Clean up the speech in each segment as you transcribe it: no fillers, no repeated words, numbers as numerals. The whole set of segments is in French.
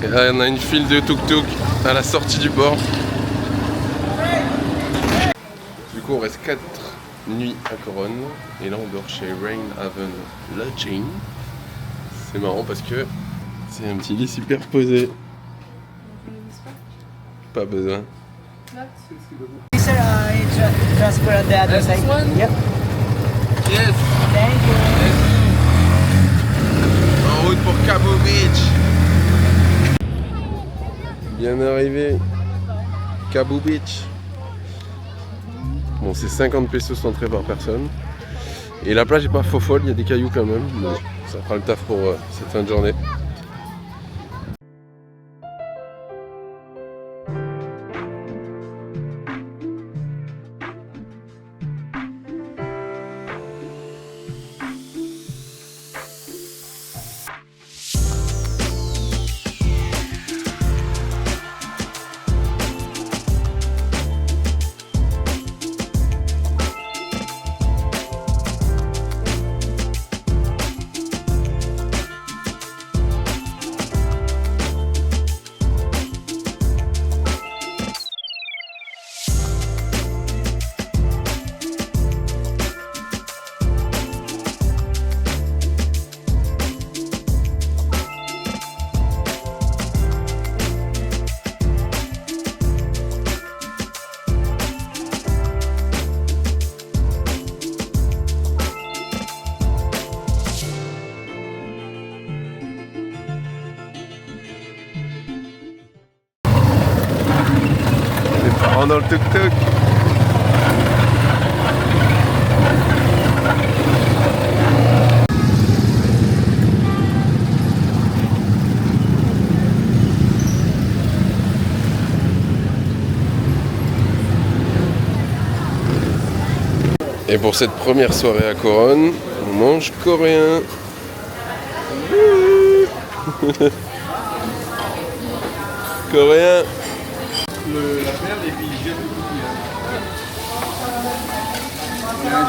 Et là, on a une file de tuk-tuk à la sortie du port. Du coup, on reste 4 nuits à Coronne. Et là, on dort chez Rain Haven Lodging. C'est marrant parce que c'est un petit lit superposé. Pas besoin. Sir, transfer on the other This side. one? Yep. Yes. Thank you. En route pour Cabo Beach. Bien arrivé. Cabo Beach. Bon, c'est 50 pesos entrée par personne. Et la plage est pas faux folle, il y a des cailloux quand même. Mais ça fera le taf pour cette fin de journée. Dans le tuk-tuk. Et pour cette première soirée à Coronne, on mange coréen. Coréen. La perle et puis il jette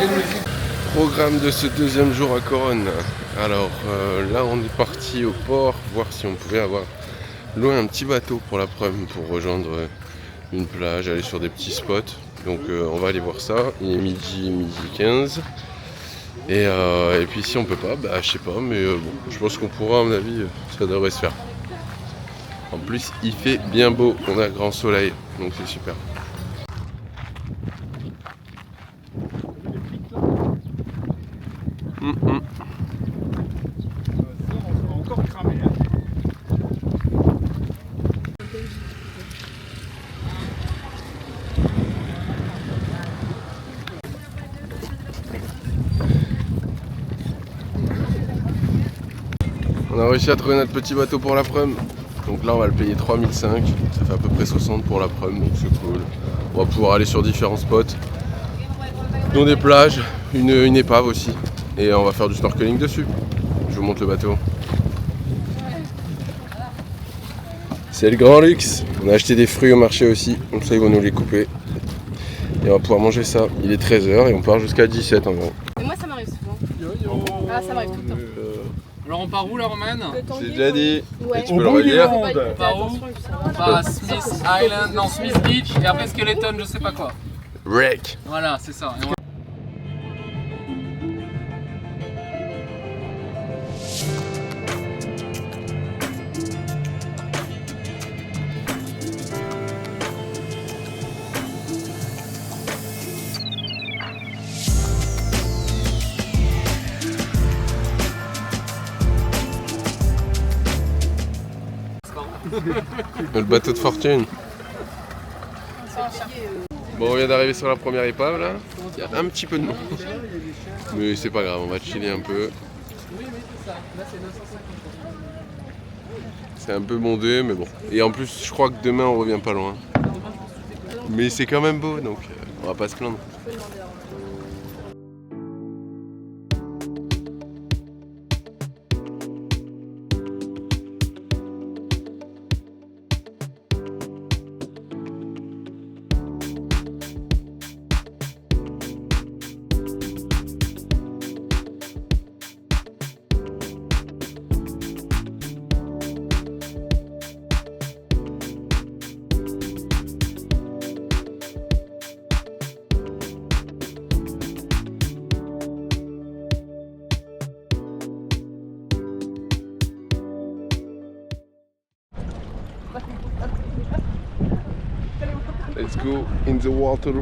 le Programme de ce deuxième jour à Coronne. Alors là on est parti au port voir si on pouvait avoir loué un petit bateau pour l'après-midi pour rejoindre une plage, aller sur des petits spots. Donc on va aller voir ça. Il est midi 15. Et puis si on peut pas, bah je sais pas, mais bon, je pense qu'on pourra, à mon avis, ça devrait se faire. En plus il fait bien beau, on a grand soleil, donc c'est super. encore cramé. On a réussi à trouver notre petit bateau pour l'après-midi. Donc là on va le payer 3005, ça fait à peu près 60 pour l'après-midi, donc c'est cool. On va pouvoir aller sur différents spots, dont des plages, une épave aussi. Et on va faire du snorkeling dessus. Je vous montre le bateau. C'est le grand luxe. On a acheté des fruits au marché aussi, donc ça ils vont nous les couper. Et on va pouvoir manger ça. Il est 13h et on part jusqu'à 17 en gros. Mais moi ça m'arrive souvent. Ah ça m'arrive tout le temps. Alors on part où la Romane? J'ai déjà dit. Ouais. Et tu peux le redire. Faut pas y On part où? attention, ça va. On part à Smith Island, non Smith Beach et après Skeleton, je sais pas quoi. Wreck. Voilà, c'est ça. Et on- Le bateau de fortune. Bon, on vient d'arriver sur la première épave là. Il y a un petit peu de monde. Mais c'est pas grave, on va chiller un peu. C'est un peu bondé, mais bon. Et en plus, je crois que demain on revient pas loin. Mais c'est quand même beau, donc on va pas se plaindre. Let's go in the water.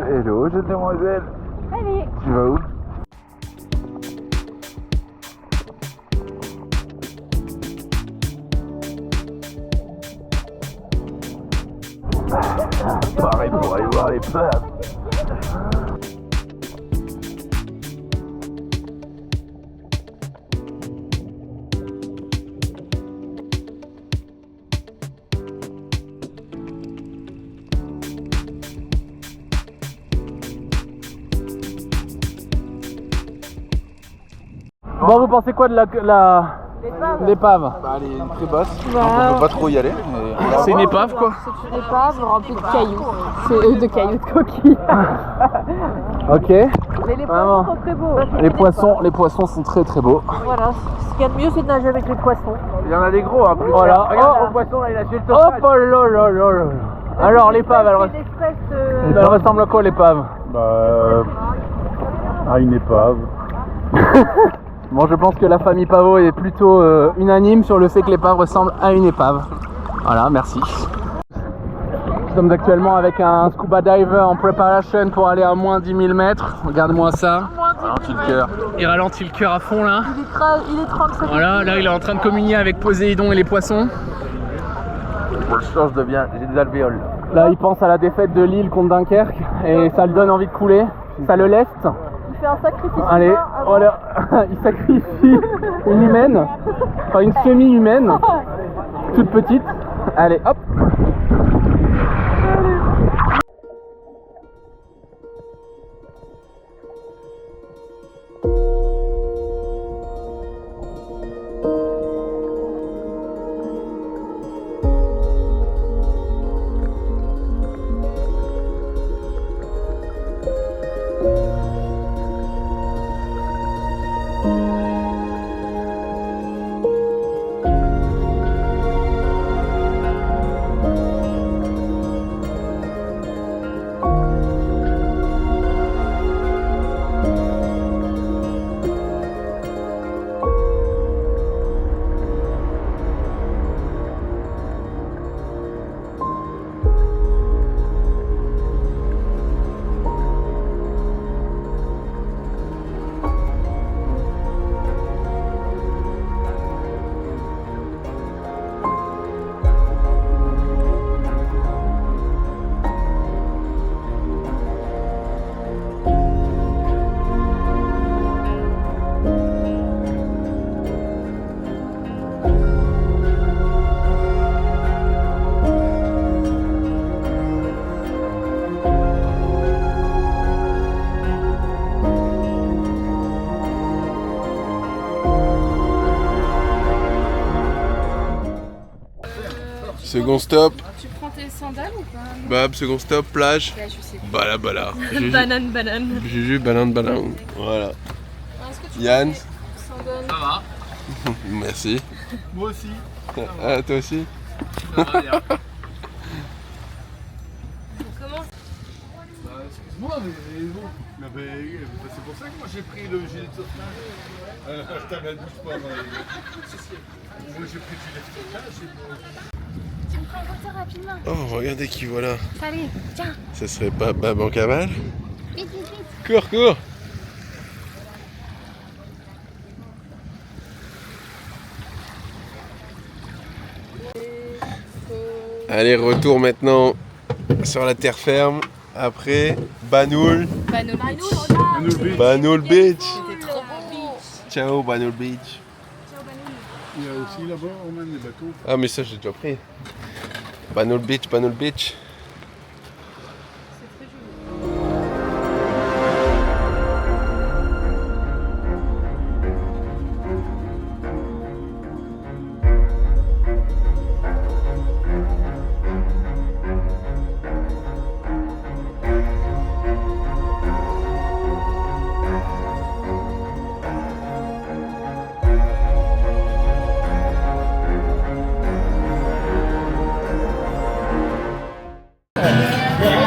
Hello, jeune demoiselle. Allez. Tu vas où? Pareil pour aller voir les pubs. Bon, vous pensez quoi de l'épave? Bah, elle est très basse, donc on peut pas trop y aller. C'est une épave quoi? C'est une épave remplie de cailloux. C'est de cailloux de coquilles. Ok. Mais les Vraiment. poissons sont très beaux. Les poissons sont très très beaux. Voilà. Ce qu'il y a de mieux, c'est de nager avec les poissons. Il y en a des gros, hein, plus. Voilà. Regarde, au poisson, là, il a jeté le Hop là là là là. Alors l'épave, elle ressemble à quoi l'épave? à une épave. Bon, je pense que la famille Pavot est plutôt unanime sur le fait que l'épave ressemble à une épave. Voilà, merci. Nous sommes actuellement avec un scuba diver en préparation pour aller à moins 10 000 mètres. Regarde-moi ça. Ralentis le cœur. Il ralentit le cœur à fond là. Il est 35. Voilà, là il est en train de communier avec Poséidon et les poissons. Pour le change de bien, j'ai des alvéoles. Là il pense à la défaite de Lille contre Dunkerque et ça lui donne envie de couler. Ça le leste. Il fait un sacrifice. Allez, voilà, il sacrifie une humaine, enfin une semi-humaine, toute petite. Allez, hop. Second stop, Tu prends tes sandales ou pas? Bab, second stop, plage. Là, je sais. Bala bala. Juju, Banane. Juju, banane. Voilà. Est-ce que tu Yann, sandales? Ça va? merci. Moi aussi. Ah, toi aussi? Ça va bien. Comment? Excuse-moi, mais bon. C'est pour ça que moi j'ai pris le gilet de sauvetage. Je t'avais douche pas. Moi j'ai pris le gilet de sauvetage. Tu me prends en photo rapidement. Oh, regardez qui voilà. Allez, tiens. Ça serait pas Bab en cavale? Vite. Cours. Allez, retour maintenant sur la terre ferme. Après, Banoul. Banoul Beach. Ciao, Banoul Beach. Il y a aussi là-bas, on mène des bateaux. Ah, mais ça, j'ai déjà pris. Banoul Beach.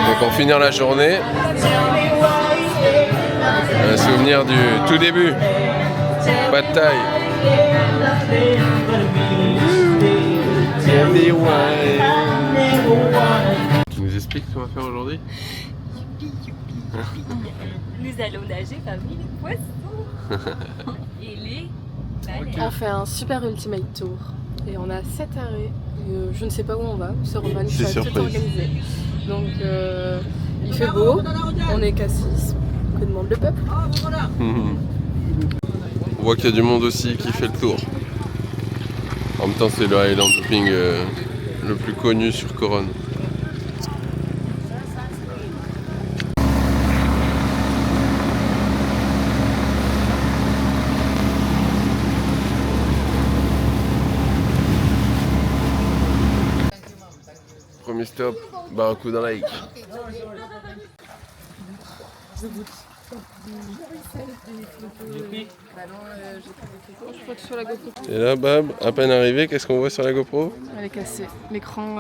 Donc pour finir la journée, un Souvenir du tout début. Pas de taille. Tu nous expliques ce qu'on va faire aujourd'hui? Nous allons nager parmi les poissons et les baleines. On fait un super ultimate tour et on a 7 arrêts. Je ne sais pas où on va, sur Roman, C'est ça va tout surprise. organisé. Donc il fait beau, on est qu'à 6. Que demande le peuple? On voit qu'il y a du monde aussi qui fait le tour. En même temps, c'est le island hopping le plus connu sur Coronne. Premier stop, Barracuda Lake. Je crois que sur la GoPro, Et là, Bab, à peine arrivé, qu'est-ce qu'on voit sur la GoPro? elle est cassée. L'écran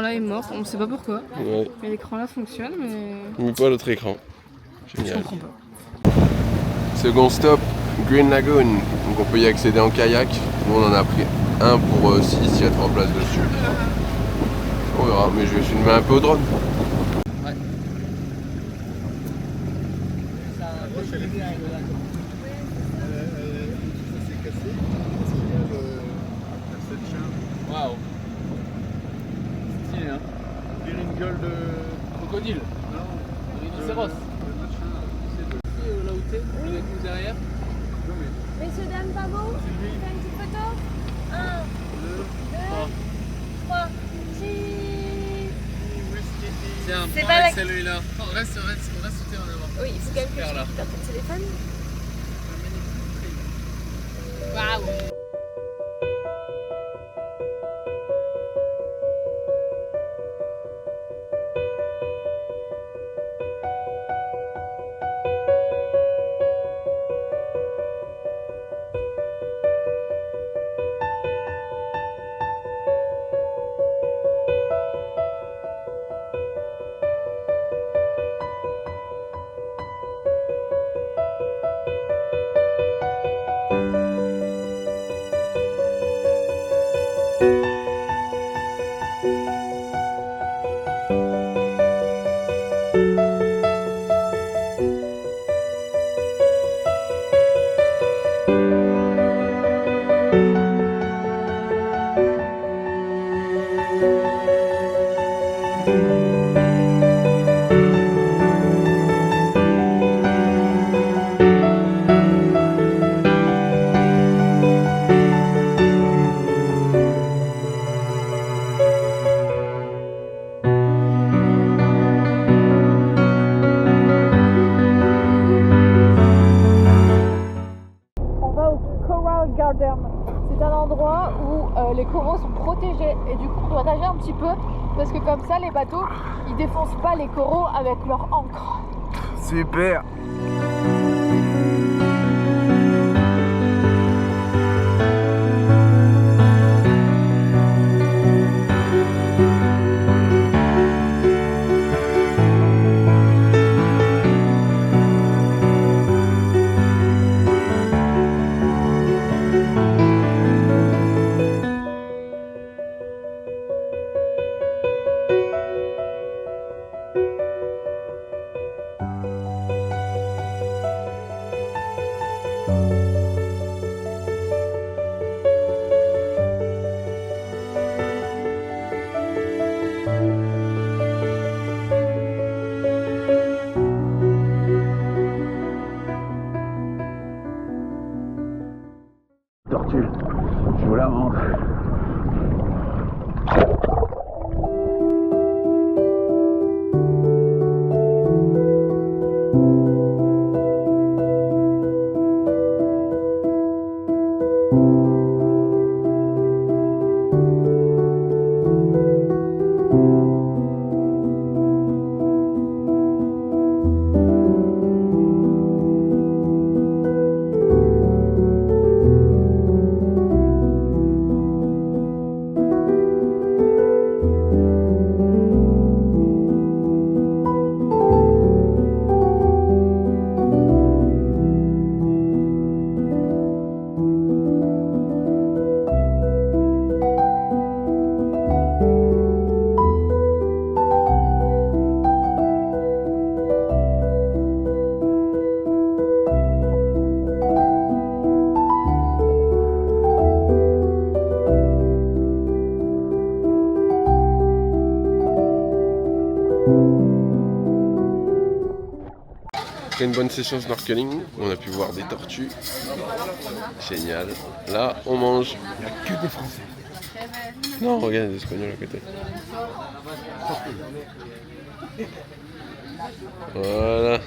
là est mort, on ne sait pas pourquoi. Ouais, Mais l'écran là fonctionne, mais mais pas l'autre écran. je Génial. comprends pas. Second stop, Green Lagoon. Donc on peut y accéder en kayak. Nous on en a pris un pour 6, il y a 3 places dessus. On verra, mais je vais filmer un peu au drone. Waouh. Stylé, hein. Une gueule de. Crocodile. Rhinocéros. Là où t'es, avec nous derrière. Messieurs, dames, pas beau? On fait une petite photo? 1, 2, 3, cheese. Tiens, C'est prends pas avec la- celui-là. Oh, reste sur terre devant. Oui, il faut quand même que Super, là. je dans ton téléphone. On va au Coral Garden. C'est un endroit où les coraux sont protégés et du coup on doit nager un petit peu parce que comme ça les bateaux ils défoncent pas les coraux avec leur encre. Super. Tortue. Je vous la montre. Après une bonne session snorkeling, on a pu voir des tortues. Génial. Là, on mange. Il n'y a que des Français. Non, regarde les Espagnols à côté. Voilà.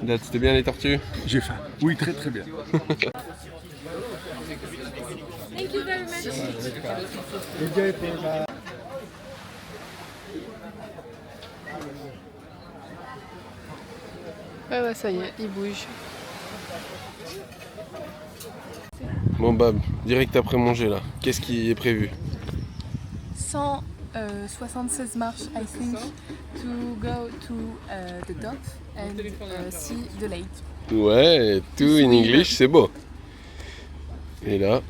Dad, c'était bien les tortues? J'ai faim. Oui, très très bien. Thank you very much. Ouais, ça y est, il bouge. Bon Bab, direct après manger là, qu'est-ce qui est prévu? 176 marches, I think, to go to the dock and see the lake. Ouais, tout in English, c'est beau. Et là,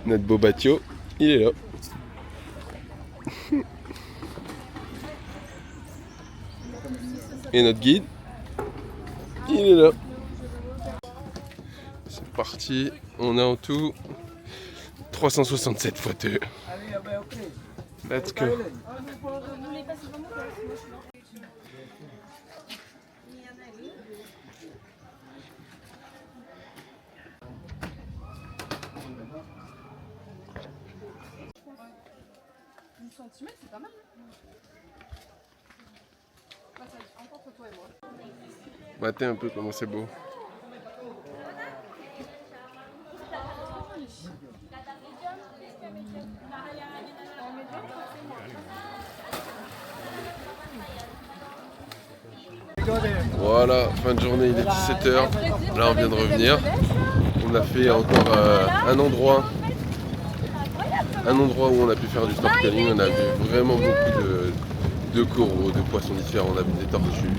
notre beau bateau, il est là. Et notre guide, il est là. C'est parti, on a en tout 367 fauteuils. Let's go. C'est pas mal. Matez un peu comment c'est beau. Voilà, fin de journée, il est 17h. Là, on vient de revenir. On a fait encore un endroit où on a pu faire du snorkeling. On a vu vraiment beaucoup de coraux, de poissons différents. On a vu des tortues.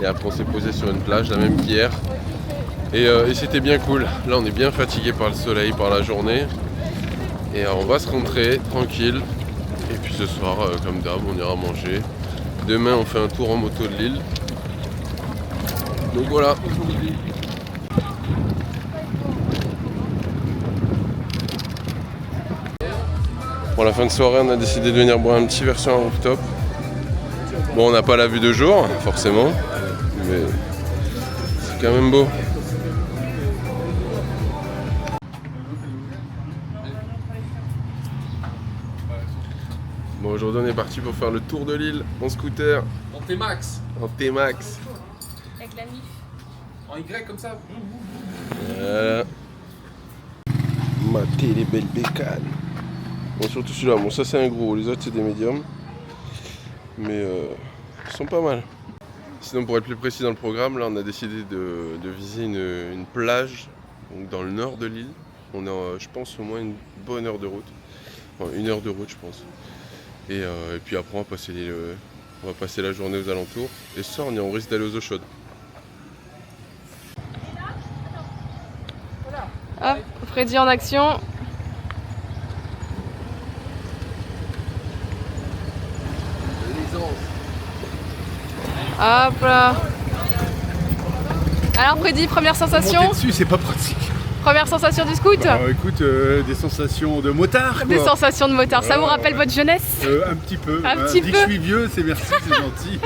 Et après, on s'est posé sur une plage, la même qu'hier. Et c'était bien cool. Là, on est bien fatigué par le soleil, par la journée. Et on va se rentrer tranquille. Et puis ce soir, comme d'hab, on ira manger. Demain, on fait un tour en moto de l'île. Donc voilà. Pour la fin de soirée, on a décidé de venir boire un petit verre sur un rooftop. Bon, on n'a pas la vue de jour, forcément, mais c'est quand même beau. Bon, aujourd'hui, on est parti pour faire le tour de l'île en scooter. En T-Max. En T-Max. Avec la mif. En Y comme ça. Voilà. Matez les belles bécanes. Bon, surtout celui-là. Bon, ça c'est un gros. Les autres c'est des médiums. Mais ils sont pas mal. Sinon, pour être plus précis dans le programme, là on a décidé de viser une plage donc dans le nord de l'île. On a, je pense, au moins une bonne heure de route. Enfin, 1 heure de route, je pense. Et puis après, on va passer la journée aux alentours. Et ce soir, on risque d'aller aux eaux chaudes. Hop, Freddy en action. Hop là. Alors Freddy, première sensation? Monter dessus, c'est pas pratique. Première sensation du scout? Alors écoute, des sensations de motard. Des quoi. sensations de motard, ça vous rappelle votre jeunesse? Un petit peu. Un petit Dès peu. que je suis vieux, c'est merci, c'est gentil.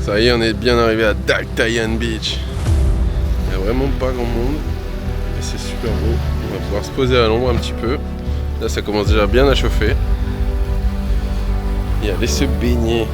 Ça y est, on est bien arrivé à Daktayan Beach. Il n'y a vraiment pas grand monde. Et c'est super beau. On va pouvoir se poser à l'ombre un petit peu. Là, ça commence déjà bien à chauffer. Et aller se baigner.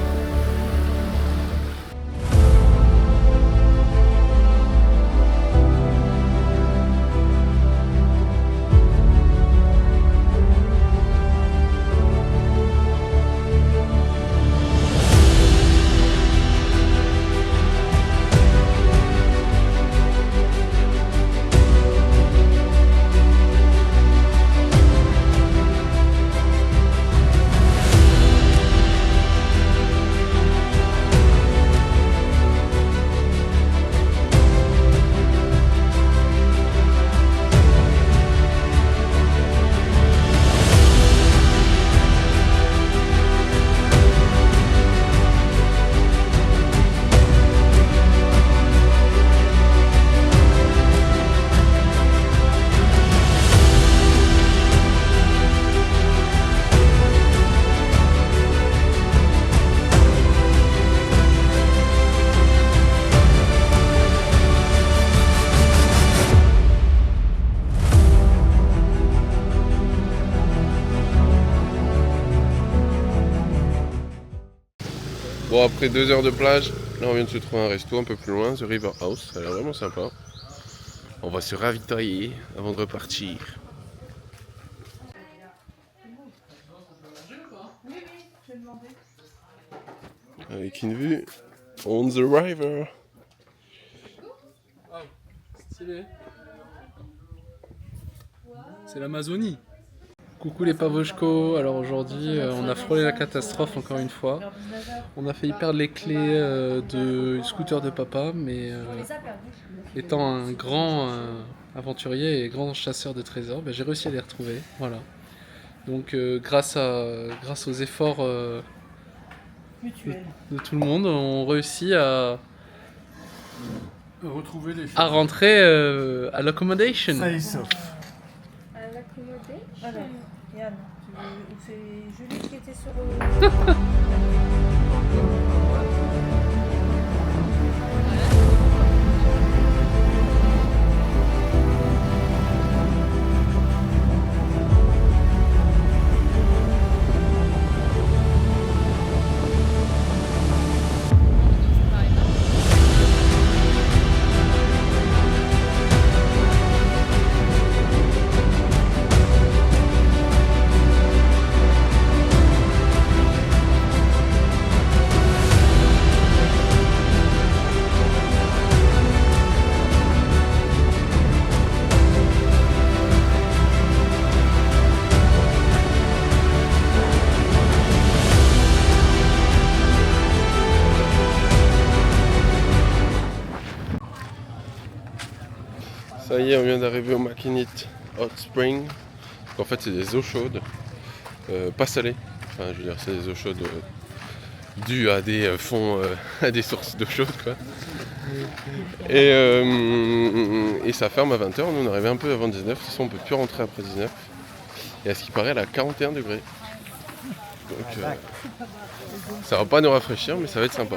Bon, après 2 heures de plage, là on vient de se trouver un resto un peu plus loin, The River House, ça a l'air vraiment sympa. On va se ravitailler avant de repartir. Avec une vue on the river. Stylé. C'est l'Amazonie. Coucou les Pavoshko, alors aujourd'hui on a frôlé la catastrophe encore une fois. On a failli perdre les clés du scooter de papa, mais étant un grand aventurier et grand chasseur de trésors, j'ai réussi à les retrouver. Voilà. Donc grâce aux efforts de tout le monde, on réussit à Retrouver les choses. à rentrer à l'accommodation. Ça y est, sauf. À l'accommoder. Voilà, Yann, c'est Julie qui était sur. Ça y est, on vient d'arriver au Mackinac Hot Spring. En fait, c'est des eaux chaudes, pas salées. Enfin, je veux dire, c'est des eaux chaudes dues à des fonds, à des sources d'eau chaude, quoi. Et ça ferme à 20h. Nous, on est arrivé un peu avant 19. De toute façon, on peut plus rentrer après 19. Et à ce qui paraît, elle a 41 degrés. Donc, ça va pas nous rafraîchir, mais ça va être sympa.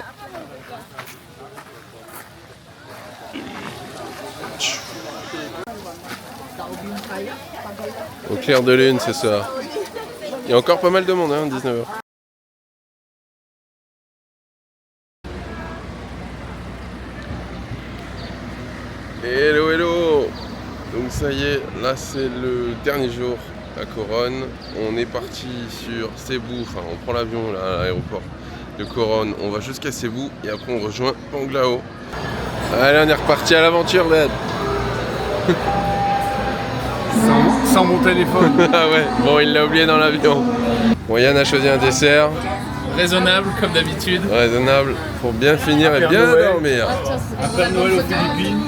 Au clair de lune, c'est ça. Il y a encore pas mal de monde, hein, 19h. Hello, hello. Donc ça y est, là c'est le dernier jour à Coronne. On est parti sur Cebu, enfin on prend l'avion là à l'aéroport de Coronne. On va jusqu'à Cebu et après on rejoint Panglao. Allez, on est reparti à l'aventure, Dad. Sans mon téléphone. Ah ouais, bon il l'a oublié dans l'avion. Bon, Yann a choisi un dessert. Raisonnable comme d'habitude. Raisonnable pour bien finir et Père bien Noël. dormir. Un Père Noël aux Philippines.